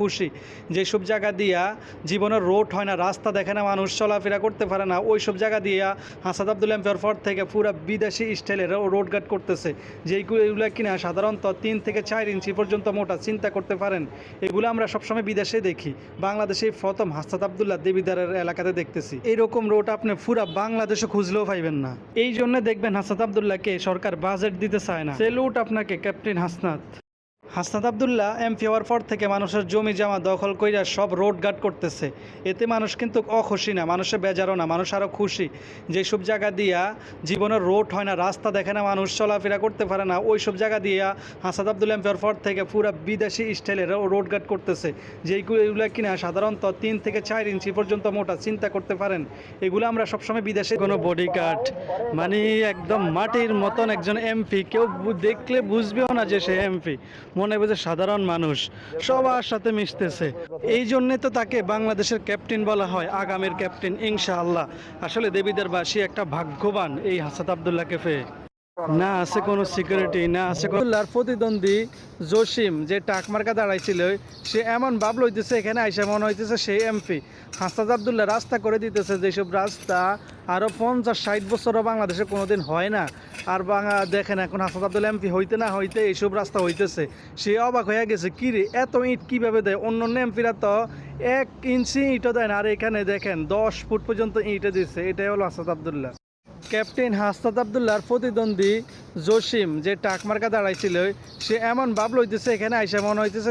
খুশি। যেসব জায়গা দিয়া জীবনের রোড হয় না, রাস্তা দেখে না, মানুষ চলাফেরা করতে পারে না, ওইসব জায়গা দিয়া হাসান আব্দুল্লাহ এমপি হওয়ার পর থেকে পুরা বিদেশি স্টাইলে রোড গার্ড করতেছে। যেগুলো কিনা সাধারণত 3 থেকে 4 ইঞ্চি পর্যন্ত মোটা, চিন্তা করতে পারেন। এগুলো আমরা সবসময় বিদেশে দেখি, বাংলাদেশে প্রথম হাসান আব্দুল্লাহ দেবিদারের এলাকাতে দেখতেছি। এইরকম রোড আপনি পুরা বাংলাদেশে খুঁজলেও পাইবেন না। এই জন্য দেখবেন হাসান আব্দুল্লাহকে সরকার বাজেট দিতে চায় না। সেলুট আপনাকে ক্যাপ্টেন হাসনাত। হাসনাত আব্দুল্লাহ এমপি হওয়ার পর থেকে মানুষের জমি জমা দখল কইরা সব রোড গার্ড করতেছে। এতে মানুষ কিন্তু অখুশি না, মানুষের বেজারও না, মানুষ আরও খুশি। যেসব জায়গা দিয়া জীবনের রোড হয় না, রাস্তা দেখে না, মানুষ চলাফেরা করতে পারে না, ওইসব জায়গা দিয়া হাসনাত আব্দুল্লাহ এমপি হওয়ার পর থেকে পুরা বিদেশি স্টাইলে রোড গার্ড করতেছে। যেগুলো কিনা সাধারণত 3 থেকে 4 ইঞ্চি পর্যন্ত মোটা, চিন্তা করতে পারেন। এগুলো আমরা সবসময় বিদেশে কোনো বডিগার্ড মানে একদম মাটির মতন একজন এমপি, কেউ দেখলে বুঝবেও না যে সে এমপি, মনে হবে যে সাধারণ মানুষ, সবার সাথে মিশতেছে। এই জন্যে তো তাকে বাংলাদেশের ক্যাপ্টেন বলা হয়, আগামীর ক্যাপ্টেন ইনশাআল্লাহ। আসলে দেবিদারবাসী একটা ভাগ্যবান এই হাসান আব্দুল্লাহকে পেয়ে। না আছে কোনো সিকিউরিটি, না আছে আব্দুল্লাহর প্রতিদ্বন্দ্বী জসিম যে টাকমার্কা দাঁড়াইছিল, সে এমন ভাব লইতেছে এখানে আইসা মনে হইতেছে সেই এমপি। হাসান আব্দুল্লাহ রাস্তা করে দিতেছে, যেসব রাস্তা আরও 50-60 বছরও বাংলাদেশে কোনোদিন হয় না। আর দেখেন এখন হাসান আব্দুল্লাহ এমপি হইতে না হইতে এইসব রাস্তা হইতেছে। সে অবাক হয়ে গেছে, কী রে এত ইট কীভাবে দেয়? অন্য অন্য এমপিরা তো 1 ইঞ্চি ইটও দেয় না, আর এখানে দেখেন 10 ফুট পর্যন্ত ইটে দিচ্ছে। এটাই হলো হাসান আব্দুল্লাহ। ক্যাপ্টেন হাসনাত আব্দুল্লাহর প্রতিদ্বন্দ্বী জসিম যে টাকমার্কা দাঁড়াইছিল, সে এমন ভাব লইতেছে এখানে আইসা মনে হইতেছে